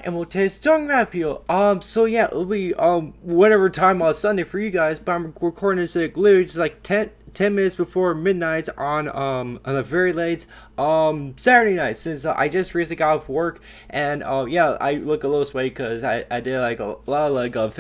and we'll taste Stormlight appeal. So yeah, it'll be whatever time on Sunday for you guys, but I'm recording this like literally just like 10 minutes before midnight on a very late Saturday night, since I just recently got off work, and yeah, I look a little sweaty because I did like a lot of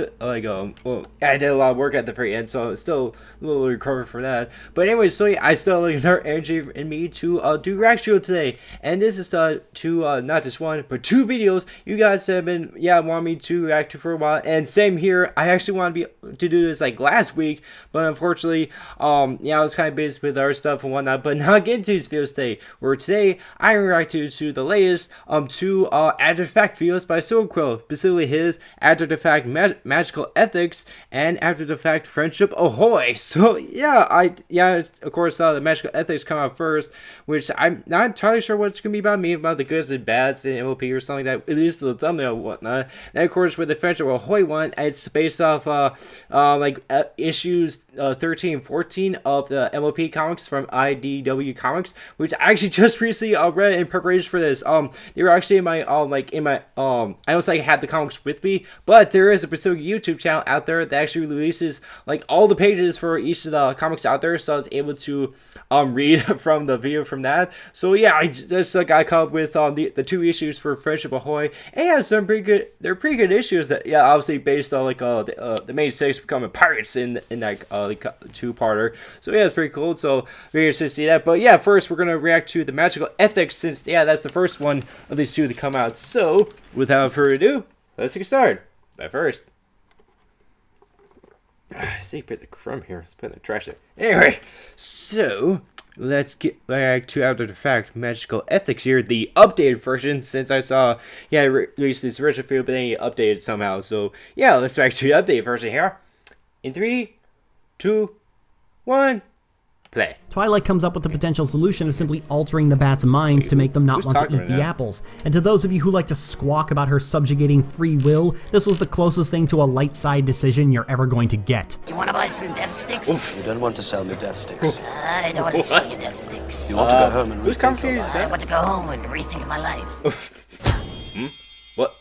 well, I did a lot of work at the very end, so I'm still a little recovered from that. But anyway, so yeah, I still have enough energy in me to do reaction today, and this is to not just one but two videos you guys have been wanting me to react to for a while, and same here. I actually want to do this like last week, but unfortunately I was kind of busy with our stuff and whatnot. But now get into these videos today, where today I react to the latest two After the Fact videos by Silver-Quill, specifically his After the Fact Magical Ethics and After the Fact Friendship Ahoy. So yeah, of course the Magical Ethics come out first, which I'm not entirely sure what it's gonna be about, maybe about the goods and bads in MLP or something like that, at least the thumbnail and whatnot. And of course with the Friendship Ahoy one, it's based off issues 13 and 14 of the MLP comics from IDW Comics, which I actually just recently read in preparation for this. They were actually in my I don't say I had the comics with me, but there is a specific YouTube channel out there that actually releases like all the pages for each of the comics out there, so I was able to read from the video from that. So yeah, I just got caught up with the two issues for Friendship Ahoy, and yeah, some pretty good. They're pretty good issues that obviously based on like the main six becoming pirates in that two-parter. So yeah, it's pretty cool. So we're interested to see that. But yeah, first we're gonna react to the Magical Ethics, since that's the first one of these two to come out. So without further ado, let's get started. But first, I see put the crumb here. Let's put in the trash there. Anyway, so let's get back to After the Fact Magical Ethics here, the updated version, since I saw released this original video, but then he updated somehow. So yeah, let's react to the updated version here. In 3, 2, 1, play. Twilight comes up with the potential solution of simply altering the bats' minds to make them not want to eat the apples. And to those of you who like to squawk about her subjugating free will, this was the closest thing to a light side decision you're ever going to get. You want to buy some death sticks? Oof. You don't want to sell me death sticks. I don't want to sell you death sticks. You want to go home and rethink your life. I want to go home and rethink my life. What?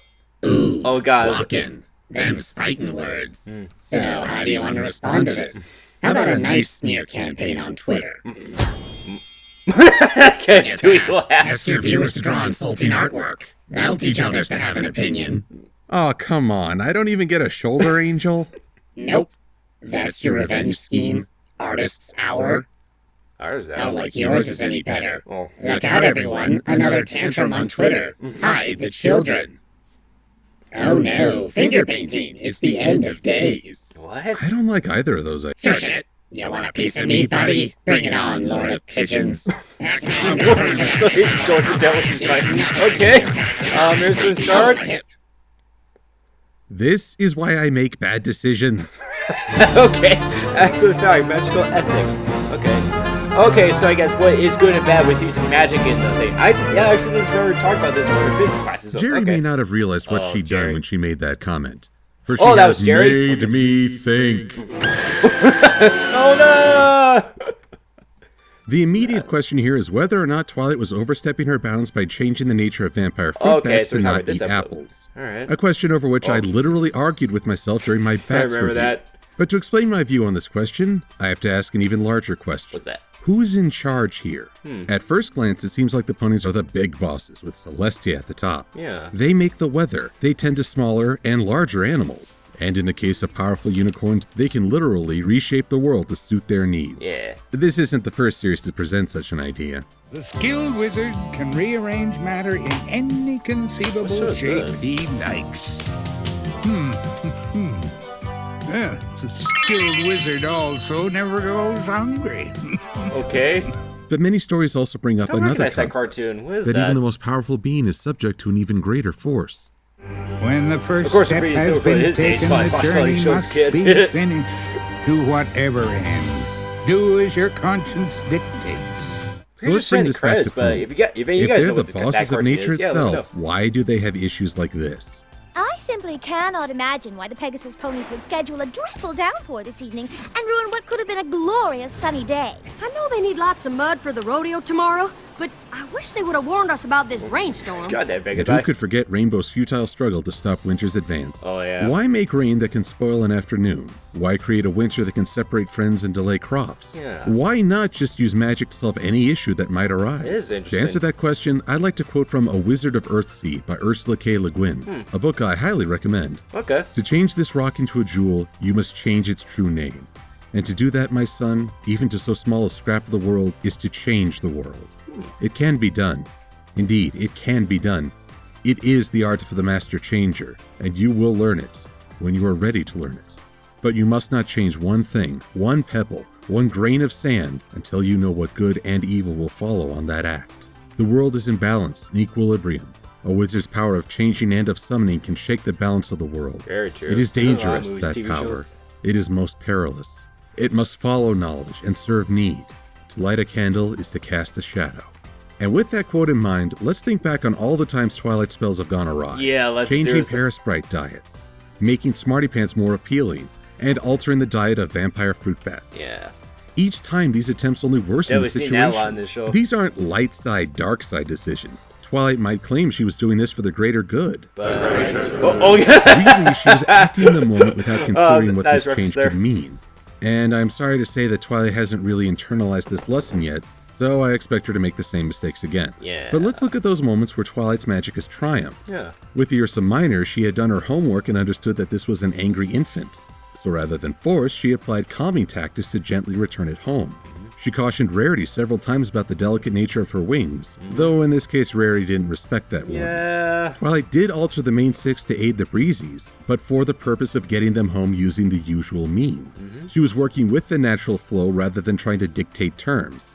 Ooh, oh god. Squawking. Them's fighting words. So how do you want to respond to this? How about a nice smear campaign on Twitter? Ask your viewers to draw insulting artwork. That'll teach others to have an opinion. Oh, come on. I don't even get a shoulder angel? Nope. That's your revenge scheme. Artist's Hour. Not like yours is any better. Look out, everyone. Another tantrum on Twitter. Hide the children. Oh no, finger painting. It's the end of days. What? I don't like either of those. Shush it. You want a piece of me, buddy? Bring it on, Lord of Pigeons. So he's short the devil's fighting. Okay. There's the start. This is why I make bad decisions. Okay. Absolute fact. Magical ethics. Okay, so I guess what is good and bad with using magic in the thing? Actually, this is where we talked about this in one of physics classes. Jerry may not have realized what she'd done when she made that comment. For she that has was Jerry? made me think. Oh no! The immediate question here is whether or not Twilight was overstepping her bounds by changing the nature of vampire fruit bats to not eat apples. Alright. A question over which I literally argued with myself during my bats I remember review. that. But to explain my view on this question, I have to ask an even larger question. What's that? Who's in charge here? At first glance, it seems like the ponies are the big bosses, with Celestia at the top. Yeah. They make the weather. They tend to smaller and larger animals. And in the case of powerful unicorns, they can literally reshape the world to suit their needs. Yeah. This isn't the first series to present such an idea. The skilled wizard can rearrange matter in any conceivable shape he likes. Yeah, the skilled wizard also never goes hungry. Okay. But many stories also bring up another that concept, cartoon. What is that that? even the most powerful being is subject to an even greater force. When the first course, step reading has Silver-Quill been at his age, taken, probably the watched all these journey shows, must kid. be finished to whatever end. Do as your conscience dictates. So let's bring this back to ponies. If If they're the bosses of nature itself, why do they have issues like this? I simply cannot imagine why the Pegasus ponies would schedule a dreadful downpour this evening and ruin what could have been a glorious sunny day. I know they need lots of mud for the rodeo tomorrow, but I Wish they would have warned us about this rainstorm. Goddamn Vegas. And who could forget Rainbow's futile struggle to stop winter's advance? Oh, yeah. Why make rain that can spoil an afternoon? Why create a winter that can separate friends and delay crops? Yeah. Why not just use magic to solve any issue that might arise? It is interesting. To answer that question, I'd like to quote from A Wizard of Earthsea by Ursula K. Le Guin, a book I highly recommend. Okay. To change this rock into a jewel, you must change its true name. And to do that, my son, even to so small a scrap of the world, is to change the world. It can be done. Indeed, it can be done. It is the art of the master changer, and you will learn it when you are ready to learn it. But you must not change one thing, one pebble, one grain of sand, until you know what good and evil will follow on that act. The world is in balance, in equilibrium. A wizard's power of changing and of summoning can shake the balance of the world. Very true. It is dangerous, Movies, that TV power. shows. It is most perilous. It must follow knowledge and serve need. To light a candle is to cast a shadow. And with that quote in mind, let's think back on all the times Twilight spells have gone awry. Yeah, let's Changing seriously. Parasprite diets, making Smarty Pants more appealing, and altering the diet of vampire fruit bats. Yeah. Each time, these attempts only worsen Yeah, the we've seen situation. that a lot in this show. These aren't light side, dark side decisions. Twilight might claim she was doing this for the greater good. Oh, yeah. Really, she was acting in the moment without considering what nice this change reference could mean. And I'm sorry to say that Twilight hasn't really internalized this lesson yet, so I expect her to make the same mistakes again. Yeah. But let's look at those moments where Twilight's magic has triumphed. Yeah. With the Ursa Minor, she had done her homework and understood that this was an angry infant. So rather than force, she applied calming tactics to gently return it home. She cautioned Rarity several times about the delicate nature of her wings, though in this case Rarity didn't respect that warning. Yeah. Twilight did alter the main six to aid the Breezies, but for the purpose of getting them home using the usual means. She was working with the natural flow rather than trying to dictate terms.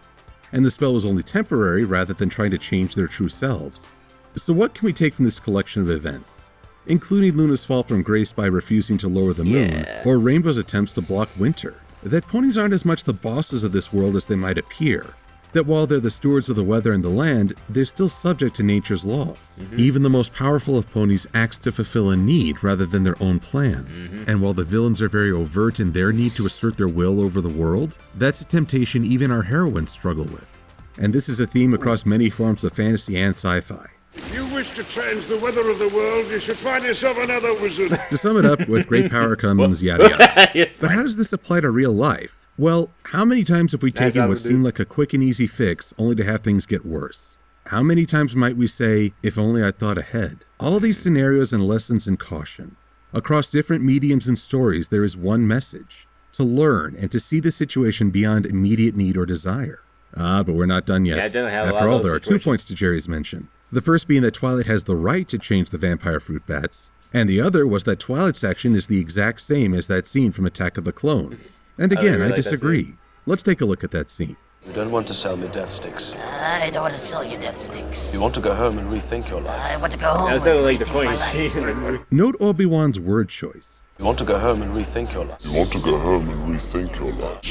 And the spell was only temporary rather than trying to change their true selves. So what can we take from this collection of events? Including Luna's fall from grace by refusing to lower the moon, or Rainbow's attempts to block winter. That ponies aren't as much the bosses of this world as they might appear. That while they're the stewards of the weather and the land, they're still subject to nature's laws. Even the most powerful of ponies acts to fulfill a need rather than their own plan. And while the villains are very overt in their need to assert their will over the world, that's a temptation even our heroines struggle with. And this is a theme across many forms of fantasy and sci-fi. If you wish to change the weather of the world, you should find yourself another wizard. To sum it up, with great power comes yada yada. But how does this apply to real life? Well, how many times have we taken what seemed like a quick and easy fix only to have things get worse? How many times might we say, if only I'd thought ahead? All these scenarios and lessons in caution. Across different mediums and stories, there is one message: to learn and to see the situation beyond immediate need or desire. But we're not done yet. Yeah, I don't have After a lot all, of there those are 2 points to Jerry's mention. The first being that Twilight has the right to change the vampire fruit bats, and the other was that Twilight's action is the exact same as that scene from Attack of the Clones. And again, I disagree. Let's take a look at that scene. You don't want to sell me death sticks. I don't want to sell you death sticks. You want to go home and rethink your life. I want to go home. That was and like the rethink my funniest life. scene in the movie. Note Obi-Wan's word choice. You want to go home and rethink your life. You want to go home and rethink your life.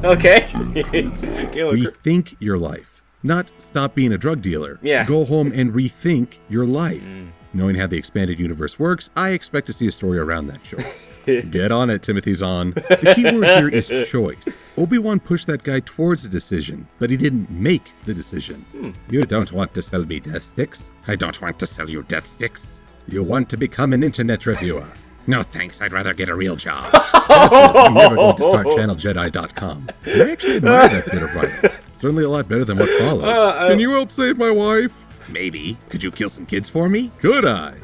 Okay. Rethink your life. Not stop being a drug dealer. Yeah. Go home and rethink your life. Knowing how the expanded universe works, I expect to see a story around that choice. Get on it, Timothy Zahn. The key word here is choice. Obi-Wan pushed that guy towards a decision, but he didn't make the decision. You don't want to sell me death sticks? I don't want to sell you death sticks. You want to become an internet reviewer? No thanks, I'd rather get a real job. I'm never going to start channeljedi.com. I actually admire that bit of writing. Certainly a lot better than what followed. Can you help save my wife? Maybe. Could you kill some kids for me? Could I?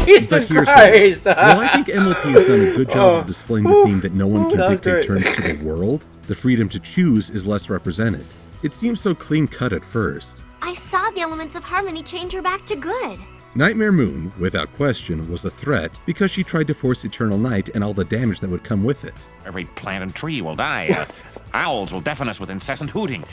Jesus But here's Christ! the Well, I think MLP has done a good job of displaying the theme that no one can That was dictate great. terms to the world. The freedom to choose is less represented. It seems so clean-cut at first. I saw the elements of harmony change her back to good. Nightmare Moon, without question, was a threat because she tried to force eternal night and all the damage that would come with it. Every plant and tree will die. Owls will deafen us with incessant hooting.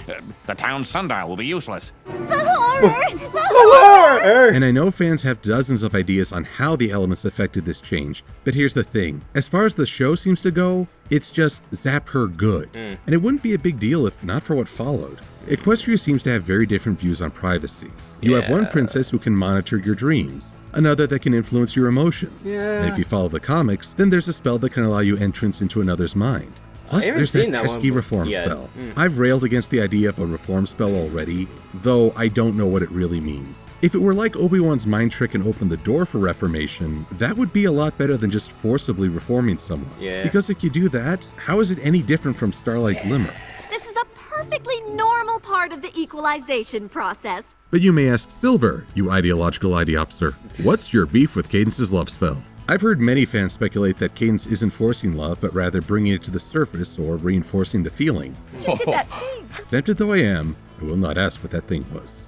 The town's sundial will be useless. The horror! The horror! And I know fans have dozens of ideas on how the elements affected this change, but here's the thing. As far as the show seems to go, it's just zap her good. And it wouldn't be a big deal if not for what followed. Equestria seems to have very different views on privacy. You have one princess who can monitor your dreams, another that can influence your emotions. And if you follow the comics, then there's a spell that can allow you entrance into another's mind. Plus, there's that pesky reform spell. I've railed against the idea of a reform spell already, though I don't know what it really means. If it were like Obi-Wan's mind trick and opened the door for reformation, that would be a lot better than just forcibly reforming someone. Because if you do that, how is it any different from Starlight Glimmer? This is a perfectly normal part of the equalization process. But you may ask Silver, you ideological idiopser, what's your beef with Cadence's love spell? I've heard many fans speculate that Cadence isn't forcing love, but rather bringing it to the surface or reinforcing the feeling. Just did that thing. Tempted though I am, I will not ask what that thing was.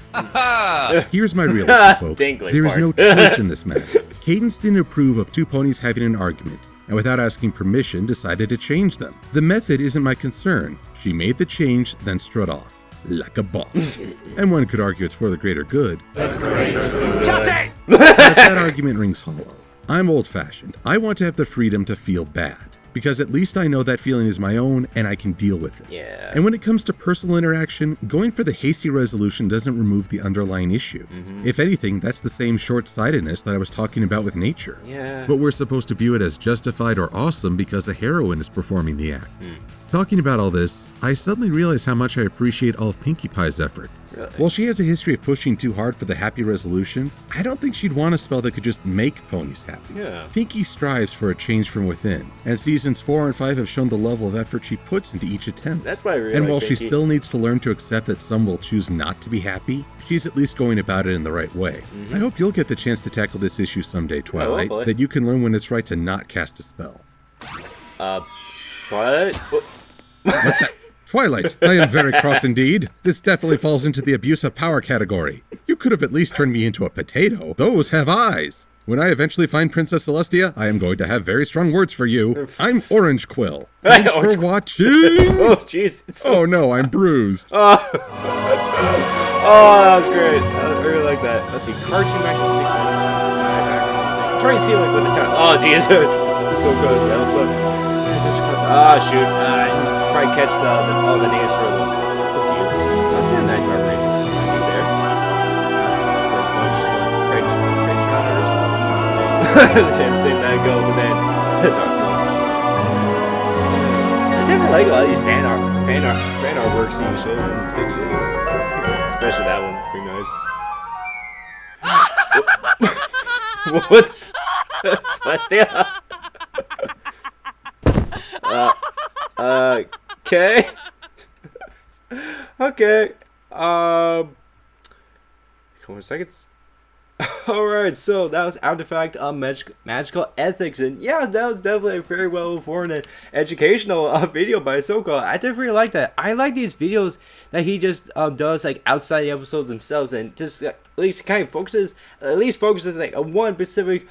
Here's my real issue, folks. There is no choice in this matter. Cadence didn't approve of two ponies having an argument, and without asking permission, decided to change them. The method isn't my concern. She made the change, then strut off. Like a boss. And one could argue it's for the greater good. But that argument rings hollow. I'm old-fashioned. I want to have the freedom to feel bad, because at least I know that feeling is my own and I can deal with it. And when it comes to personal interaction, going for the hasty resolution doesn't remove the underlying issue. If anything, that's the same short-sightedness that I was talking about with nature. But we're supposed to view it as justified or awesome because a heroine is performing the act. Talking about all this, I suddenly realize how much I appreciate all of Pinkie Pie's efforts. While she has a history of pushing too hard for the happy resolution, I don't think she'd want a spell that could just make ponies happy. Pinkie strives for a change from within, and seasons 4 and 5 have shown the level of effort she puts into each attempt. That's why I really And while like she Pinkie. still needs to learn to accept that some will choose not to be happy, she's at least going about it in the right way. I hope you'll get the chance to tackle this issue someday, Twilight, hopefully. that you can learn when it's right to not cast a spell. Twilight? Twilight, I am very cross indeed. This definitely falls into the abuse of power category. You could have at least turned me into a potato. Those have eyes. When I eventually find Princess Celestia, I am going to have very strong words for you. I'm Orange Quill. Thanks for watching. Oh, jeez. Oh no, I'm bruised. Oh, that was great. I really like that. Let's see. Cartoon action sequence. Try and see like with the time. Oh, jeez. It's so close. That was so. Ah, shoot. You probably catch all the names for the. Let's see. That's been a nice art rating. There. First bunch. That's a great counters. Same that go, but then. I definitely like a lot of these fan artworks in shows and videos. Especially that one. It's pretty nice. What? Celestia? Okay. Okay. Couple more seconds. Alright, so that was Artifact on Magical Ethics, and yeah, that was definitely a very well informed and educational video by Ahsoka. I definitely like that. I like these videos that he just does like outside the episodes themselves, and just at least kind of focuses like on one specific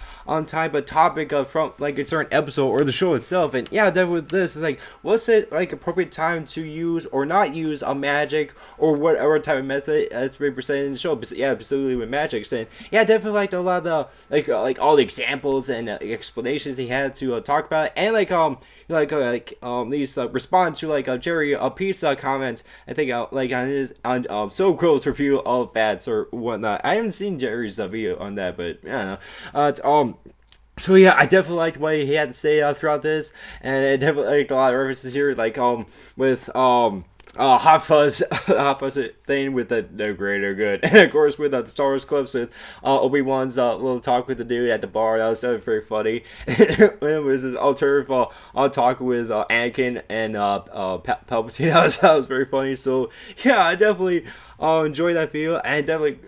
type of topic from like a certain episode or the show itself. And yeah, then with this, it's like, what's it like appropriate time to use or not use a magic or whatever type of method that's being presented in the show. But yeah, specifically with magic, saying yeah, I definitely liked a lot of the like all the examples and explanations he had to talk about, and these respond to like Jerry Pizza comments. I think like on his So Quill's review of bats or whatnot. I haven't seen Jerry's video on that, but I don't know. So yeah, I definitely liked what he had to say throughout this, and I definitely liked a lot of references here, like with Hot Fuzz thing with the greater good, and of course with the Star Wars clips with Obi-Wan's little talk with the dude at the bar. That was definitely very funny. When it was this alternative talk with Anakin and Palpatine, that was very funny. So yeah, I definitely enjoyed that video, and definitely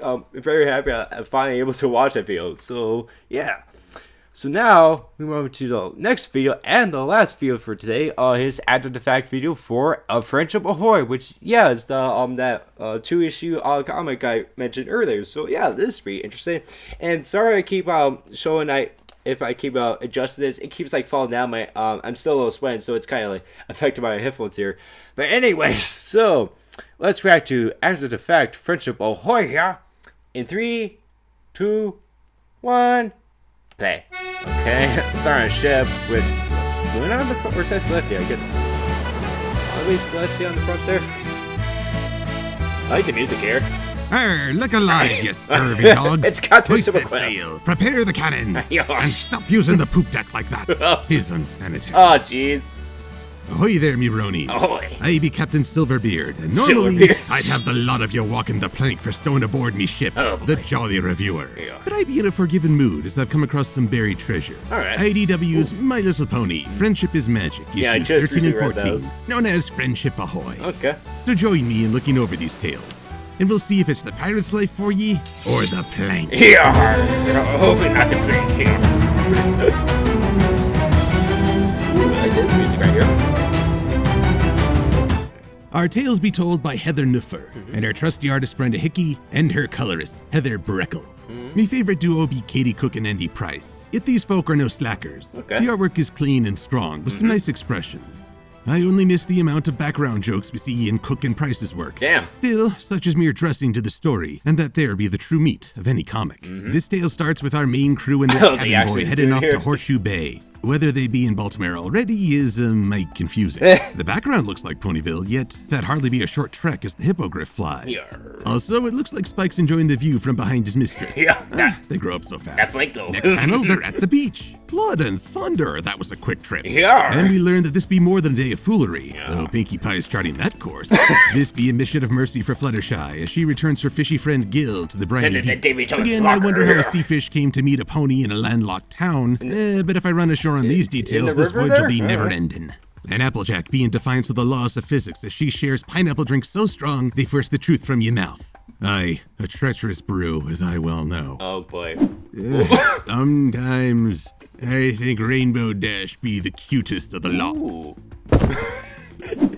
very happy I'm finally able to watch that video. So yeah. So now we move to the next video and the last video for today. His After the Fact video for Friendship Ahoy, which yeah is the that 2-issue comic I mentioned earlier. So yeah, this is pretty interesting. And sorry I keep showing if I keep adjusting this, it keeps like falling down my I'm still a little sweating, so it's kind of like affecting my headphones here. But anyways, so let's react to After the Fact Friendship Ahoy here in 3, 2, 1. Play. Okay, sorry, on a ship with Luna on the front, or is that Celestia? I get at least Celestia on the front there. I like the music here. Arr, look alive, you scurvy dogs. It's got Hoist that sail, prepare the cannons, and stop using the poop deck like that. Tis unsanitary. Oh, jeez. Ahoy there, me bronies. Ahoy. I be Captain Silverbeard, and normally I'd have the lot of you walking the plank for stowing aboard me ship, the Jolly Reviewer. Yeah. But I be in a forgiving mood as I've come across some buried treasure. Alright. IDW's My Little Pony, Friendship is Magic, issues 13 and 14, known as Friendship Ahoy. Okay. So join me in looking over these tales, and we'll see if it's the pirate's life for ye, or the plank. Yeah. Hopefully not the plank here. Ooh, I like this music right here. Our tales be told by Heather Nuffer, and her trusty artist Brenda Hickey, and her colorist Heather Breckle. Me favorite duo be Katie Cook and Andy Price, yet these folk are no slackers. Okay. The artwork is clean and strong, with some nice expressions. I only miss the amount of background jokes we see in Cook and Price's work. Damn. Still, such is mere dressing to the story, and that there be the true meat of any comic. This tale starts with our main crew and their cabin boy heading off to Horseshoe Bay. Whether they be in Baltimore already is, might confusing. The background looks like Ponyville, yet that hardly be a short trek as the hippogriff flies. Yarr. Also, it looks like Spike's enjoying the view from behind his mistress. Yeah. They grow up so fast. That's like though. Next panel, they're at the beach. Blood and thunder, that was a quick trip. Yeah. And we learn that this be more than a day of foolery, though Pinkie Pie is charting that course. This be a mission of mercy for Fluttershy as she returns her fishy friend Gil to the briny deep. Again, I wonder how a sea fish came to meet a pony in a landlocked town, but if I run ashore on these details, this voyage will be never-ending. And Applejack be in defiance of the laws of physics as she shares pineapple drinks so strong they force the truth from your mouth. Aye, a treacherous brew, as I well know. Oh boy. Sometimes I think Rainbow Dash be the cutest of the lot.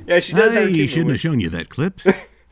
Yeah, she does. I shouldn't have shown you that clip.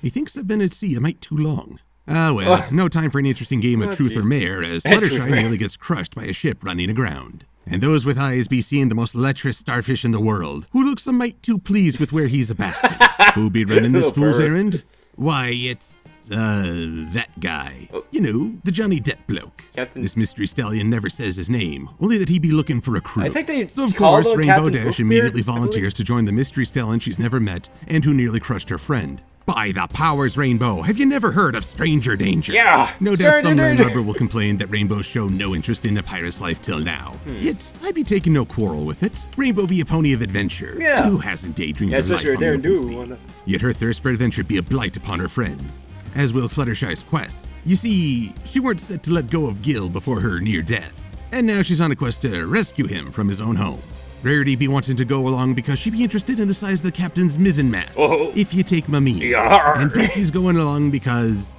He thinks I've been at sea a mite too long. Ah well, no time for an interesting game of truth or mare, as Fluttershy nearly gets crushed by a ship running aground. And those with eyes be seeing the most lecherous starfish in the world, who looks a mite too pleased with where he's a basket. Who be running this fool's errand? Why, it's, that guy. You know, the Johnny Depp bloke. Captain. This mystery stallion never says his name, only that he be looking for a crew. I think they so of call course, him Rainbow Captain Dash Hookbeard, immediately I believe. volunteers to join the mystery stallion she's never met, and who nearly crushed her friend. By the powers, Rainbow, have you never heard of stranger danger? Yeah. No doubt some Stranger danger. landlubber will complain that Rainbow show no interest in a pirate's life till now. Yet, I be taking no quarrel with it. Rainbow be a pony of adventure. Yeah. Who hasn't daydreamed Yeah, of life especially on the her open daring sea? do. Yet her thirst for adventure be a blight upon her friends, as will Fluttershy's quest. You see, she weren't set to let go of Gil before her near death, and now she's on a quest to rescue him from his own home. Rarity be wanting to go along because she be interested in the size of the captain's mizzenmast, if you take my meaning. Yarr. And Pinky's going along because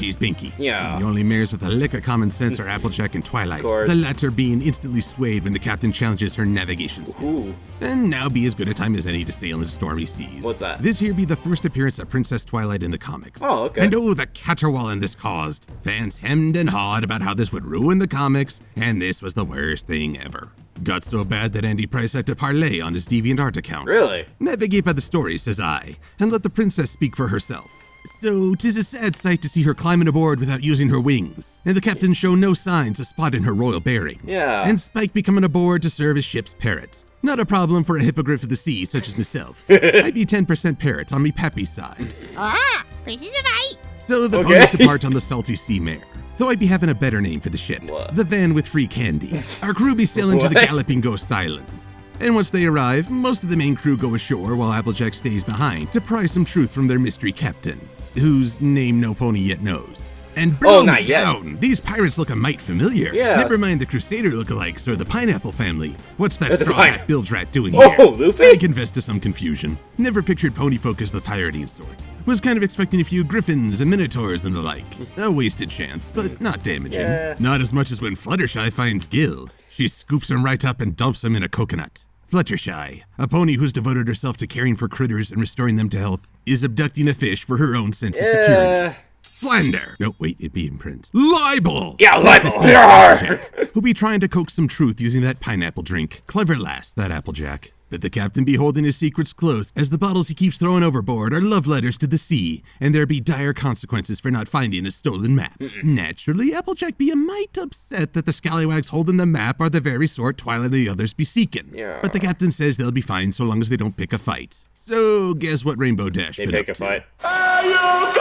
she's Pinky. yeah. And the only mares with a lick of common sense are Applejack and Twilight, course. the latter being instantly swayed when the captain challenges her navigation skills. And now be as good a time as any to sail in stormy seas. What's that? This here be the first appearance of Princess Twilight in the comics. Oh, okay. And oh, the caterwauling this caused. Fans hemmed and hawed about how this would ruin the comics, and this was the worst thing ever. Got so bad that Andy Price had to parlay on his DeviantArt account. Really? Navigate by the story, says I, and let the princess speak for herself. So, 'tis a sad sight to see her climbing aboard without using her wings, and the captain show no signs of spotting her royal bearing. Yeah. And Spike be coming aboard to serve as ship's parrot. Not a problem for a hippogriff of the sea such as myself. I'd be 10% parrot on me pappy's side. Princess of Light. So the ponies depart on the salty sea mare. Though I'd be having a better name for the ship. What? The van with free candy. Our crew be sailing to the Galloping Ghost Islands. And once they arrive, most of the main crew go ashore while Applejack stays behind to pry some truth from their mystery captain, whose name no pony yet knows. And blow me not yet. down! These pirates look a mite familiar. Yeah. Never mind the Crusader lookalikes or the Pineapple family. What's that The straw Pine- hat Bilge-Rat doing Oh, here? Luffy? I confess to some confusion. Never pictured pony folk as the pirating sort. Was kind of expecting a few griffins and minotaurs and the like. A wasted chance, but not damaging. Yeah. Not as much as when Fluttershy finds Gil. She scoops him right up and dumps him in a coconut. Fluttershy, a pony who's devoted herself to caring for critters and restoring them to health, is abducting a fish for her own sense of security. Slander! No, wait, it'd be in print. Libel! Yeah, Like the libel. sea's Yarr. Applejack, who'll be trying to coax some truth using that pineapple drink. Clever lass, that Applejack. But the captain be holding his secrets close, as the bottles he keeps throwing overboard are love letters to the sea, and there be dire consequences for not finding a stolen map. Naturally, Applejack be a mite upset that the scallywags holding the map are the very sort Twilight and the others be seeking. Yeah. But the captain says they'll be fine so long as they don't pick a fight. So, guess what Rainbow Dash They been pick up a to? fight.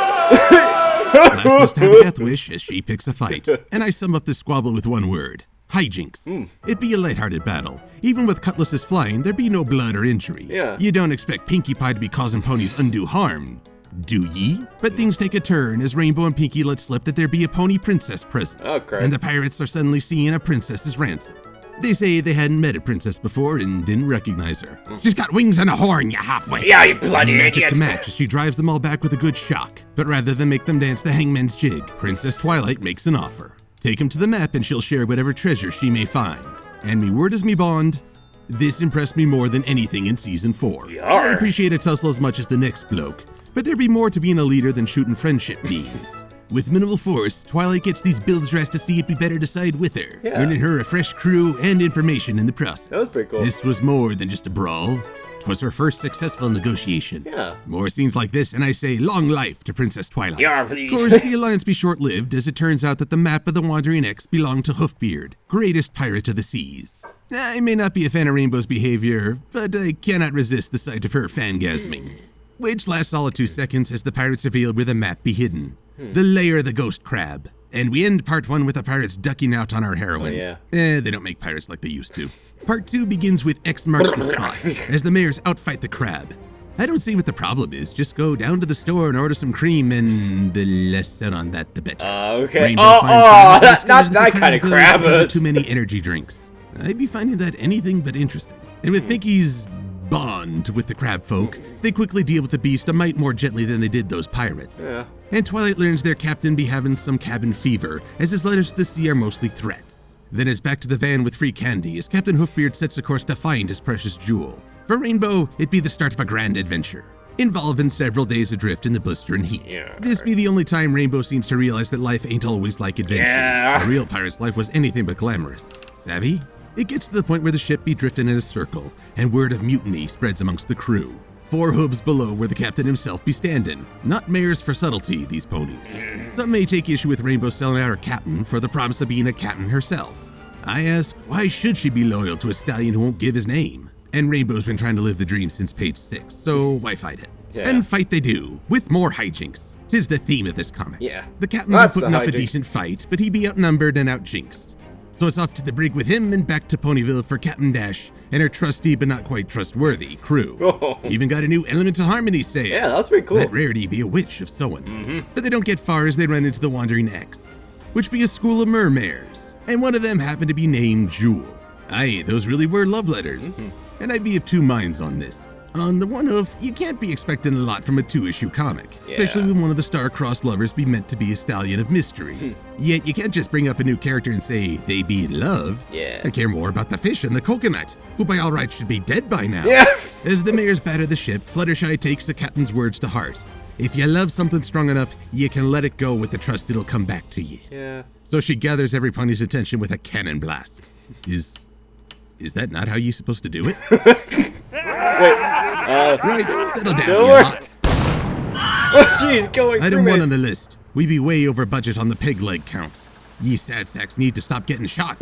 Lass must have a death wish as she picks a fight. And I sum up this squabble with one word. hijinks. It'd be a lighthearted battle. Even with cutlasses flying, there'd be no blood or injury. Yeah. You don't expect Pinkie Pie to be causing ponies undue harm, do ye? But things take a turn as Rainbow and Pinkie let slip that there be a pony princess present. Okay. And the pirates are suddenly seeing a princess's ransom. They say they hadn't met a princess before and didn't recognize her. She's got wings and a horn, you halfway. Yeah, you bloody Magic idiot. to match as she drives them all back with a good shock. But rather than make them dance the hangman's jig, Princess Twilight makes an offer. Take him to the map and she'll share whatever treasure she may find. And me word is me bond, this impressed me more than anything in season 4. I appreciate a tussle as much as the next bloke, but there'd be more to being a leader than shooting friendship beams. With minimal force, Twilight gets these builds dressed to see it'd be better to side with her, earning her a fresh crew and information in the process. That was pretty cool. This was more than just a brawl. 'Twas her first successful negotiation. Yeah. More scenes like this, and I say long life to Princess Twilight. Yeah, please. Of course, the alliance be short-lived, as it turns out that the map of the Wandering X belonged to Hoofbeard, greatest pirate of the seas. I may not be a fan of Rainbow's behavior, but I cannot resist the sight of her fangasming, which lasts all of 2 seconds as the pirates reveal where the map be hidden. The lair of the ghost crab. And we end part 1 with the pirates ducking out on our heroines. They don't make pirates like they used to. Part 2 begins with X marks the spot, as the mares outfight the crab. I don't see what the problem is, just go down to the store and order some cream, and the less said on that, the better. Okay. Rainbow finds That's not that kind of crab. because of too many energy drinks. I'd be finding that anything but interesting. And with Pinkie's bond with the crab folk, they quickly deal with the beast a mite more gently than they did those pirates. Yeah. And Twilight learns their captain be having some cabin fever, as his letters to the sea are mostly threats. Then it's back to the van with free candy, as Captain Hoofbeard sets a course to find his precious jewel. For Rainbow, it'd be the start of a grand adventure, involving several days adrift in the blistering heat. This be the only time Rainbow seems to realize that life ain't always like adventures. A real pirate's life was anything but glamorous. Savvy? It gets to the point where the ship be drifting in a circle, and word of mutiny spreads amongst the crew. 4 hooves below where the captain himself be standing. Not mares for subtlety, these ponies. Some may take issue with Rainbow selling out her captain for the promise of being a captain herself. I ask, why should she be loyal to a stallion who won't give his name? And Rainbow's been trying to live the dream since page 6, so why fight it? And fight they do, with more hijinks. 'Tis the theme of this comic. The captain be putting up a decent fight, but he be outnumbered and outjinxed. So it's off to the brig with him and back to Ponyville for Captain Dash and her trusty but not quite trustworthy crew. Even got a new element of harmony sale. Yeah, that's pretty cool. That rarity be a witch of sewing. But they don't get far as they run into the Wandering X, which be a school of mermares, and one of them happened to be named Jewel. Aye, those really were love letters. And I'd be of 2 minds on this. On the one hoof, you can't be expecting a lot from a 2-issue comic, especially when one of the star-crossed lovers be meant to be a stallion of mystery. Yet you can't just bring up a new character and say, they be in love. I care more about the fish and the coconut, who by all rights should be dead by now. As the mares batter the ship, Fluttershy takes the captain's words to heart. If you love something strong enough, you can let it go with the trust it'll come back to you. So she gathers every pony's attention with a cannon blast. Is that not how you're supposed to do it? Right, settle down, you lot. Oh, jeez, going Item 1 on the list. We be way over budget on the peg leg count. Ye sad sacks need to stop getting shot.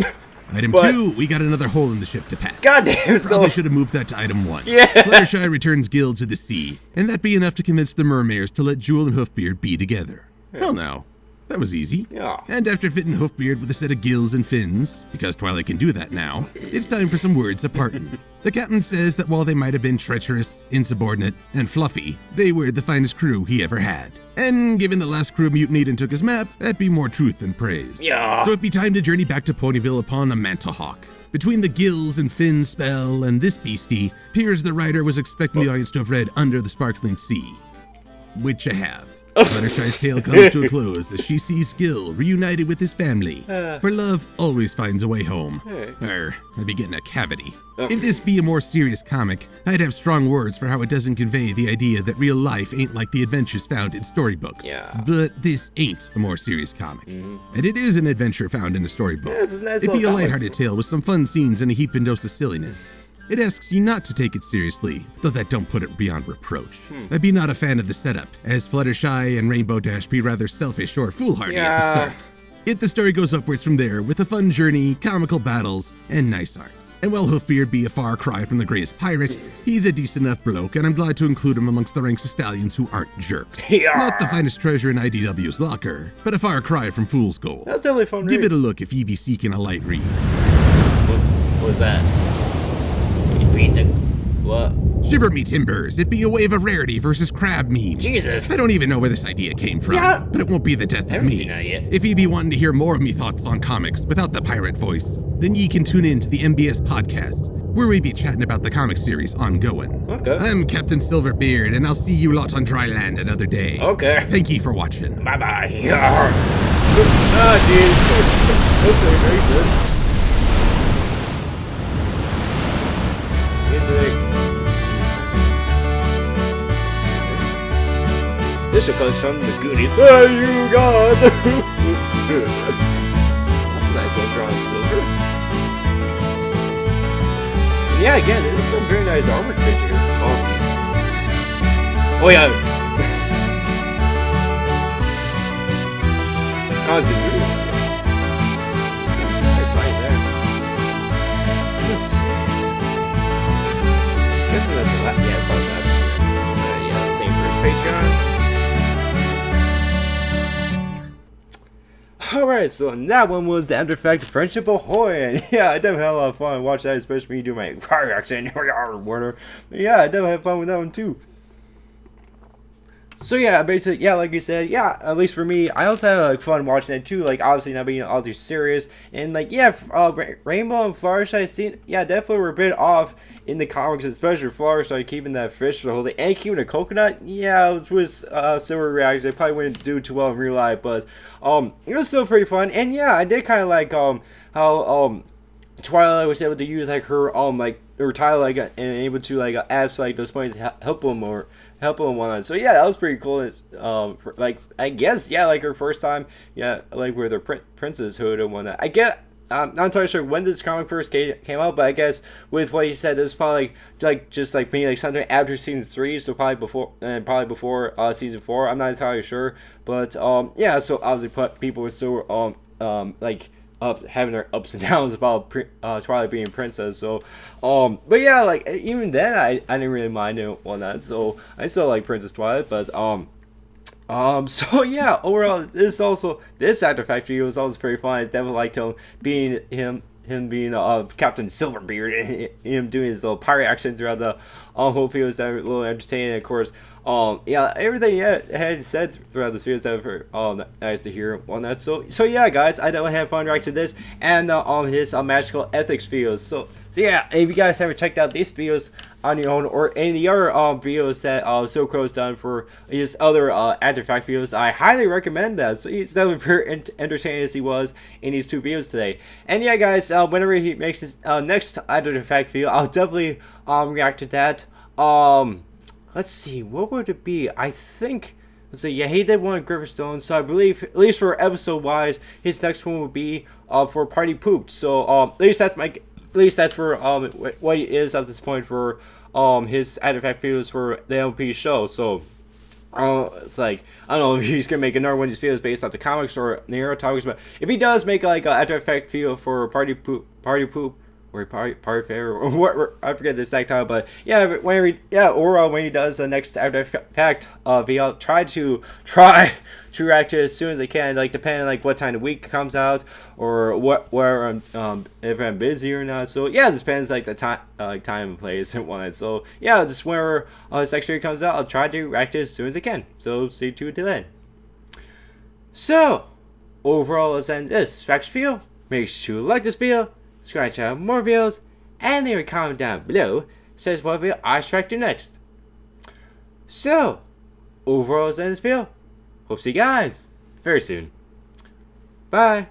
Item 2, we got another hole in the ship to pack. Goddamn, Probably should have moved that to item 1. Fluttershy returns Gil to the sea, and that be enough to convince the mermares to let Jewel and Hoofbeard be together. Well now, that was easy. And after fitting Hoofbeard with a set of gills and fins, because Twilight can do that now, it's time for some words of parting. The captain says that while they might have been treacherous, insubordinate, and fluffy, they were the finest crew he ever had. And given the last crew mutinied and took his map, that'd be more truth than praise. So it'd be time to journey back to Ponyville upon a Mantahawk. Between the gills and fins spell and this beastie, Piers the writer was expecting the audience to have read Under the Sparkling Sea. Which I have. Fluttershy's tale comes to a close as she sees Gil reunited with his family. For love always finds a way home. I'd be getting a cavity. If this be a more serious comic, I'd have strong words for how it doesn't convey the idea that real life ain't like the adventures found in storybooks. But this ain't a more serious comic. And it is an adventure found in a storybook. It'd be a lighthearted tale with some fun scenes and a heaping dose of silliness. It asks you not to take it seriously, though that don't put it beyond reproach. I'd be not a fan of the setup, as Fluttershy and Rainbow Dash be rather selfish or foolhardy at the start. Yet the story goes upwards from there with a fun journey, comical battles, and nice art. And while he'll feared be a far cry from the greatest pirate, he's a decent enough bloke, and I'm glad to include him amongst the ranks of stallions who aren't jerks. Yeah. Not the finest treasure in IDW's locker, but a far cry from fool's gold. That's definitely fun. Give it a look if ye be seeking a light read. What was that? You read the... What? Shiver me timbers, it be a wave of rarity versus crab memes. Jesus. I don't even know where this idea came from, but it won't be the death of me. Seen that yet. If ye be wanting to hear more of me thoughts on comics without the pirate voice, then ye can tune in to the MBS podcast, where we be chatting about the comic series ongoing. Okay. I'm Captain Silverbeard, and I'll see you lot on dry land another day. Okay. Thank ye for watching. Bye-bye. Ah, dude. Okay, very good. Music. This one comes from the Goonies. Oh, you God! That's a nice little drawing, Silver. Yeah, again, there's some very nice armor figure. Oh yeah. Continuity. Nice line there. Let's see. Guessing that's the last. Yeah, probably last one. Yeah, same for his Patreon. Alright, so that one was the After Effect Friendship Ahoy, and yeah, I definitely had a lot of fun watching that, especially when you do my car accent or whatever. But yeah, I definitely had fun with that one too. So yeah, basically, yeah, like you said, yeah, at least for me, I also had like fun watching it too, like obviously not being all too serious, and like, yeah, Rainbow and Fluttershy, yeah, definitely were a bit off in the comics, especially Fluttershy keeping that fish for the whole day, and keeping a coconut, yeah, it was similar reaction, they probably wouldn't do too well in real life, but, it was still pretty fun, and yeah, I did kind of like, how, Twilight was able to use like her or Tyler like and able to like ask like those points to help him or help him one. So yeah, that was pretty cool. It's like I guess yeah, like her first time yeah, like with her princess hood and whatnot. I get I'm not entirely sure when this comic first came out, but I guess with what he said, this is probably like just like being like something after season 3, so probably before season 4. I'm not entirely sure, but yeah. So obviously, people were still like having their ups and downs about Twilight being princess. So but yeah, like even then I didn't really mind it on that. So I still like Princess Twilight, but so yeah, overall this After Effect video was always very fun. I definitely liked him being Captain Silverbeard and him doing his little pirate accent throughout the whole video was a little entertaining. Of course, yeah, everything had said throughout this video is very nice to hear on that. So yeah, guys, I definitely had fun reacting to this and on his magical ethics videos. So yeah, if you guys haven't checked out these videos on your own or any other videos that Silverquill's done for his other After Effect videos, I highly recommend that. So he's definitely very entertaining as he was in these 2 videos today. And yeah, guys, whenever he makes his next After Effect video, I'll definitely react to that. Let's see, what would it be? I think, let's see, yeah, he did one at Grifferstone, so I believe, at least for episode wise, his next one would be for Party Pooped. So at least that's for what he is at this point for his After Effect videos for the MLP show. So it's like, I don't know if he's gonna make another one of these videos based off the comics or the Hero topics, but if he does make like an After Effect video for Party Poop, or party fair, or what, I forget the exact title, but yeah, when he does the next After Effect video, I'll try to react to it as soon as I can, like depending on like what time of the week it comes out or where if I'm busy or not. So yeah, it depends like the time and place and whatnot. So yeah, just whenever this next video comes out, I'll try to react to it as soon as I can. So stay tuned till then. So overall, let's end this reaction video. Make sure to like this video, subscribe to more videos, and leave a comment down below says what video I should react to next. So overall, let's end this video. Hope to see you guys very soon. Bye.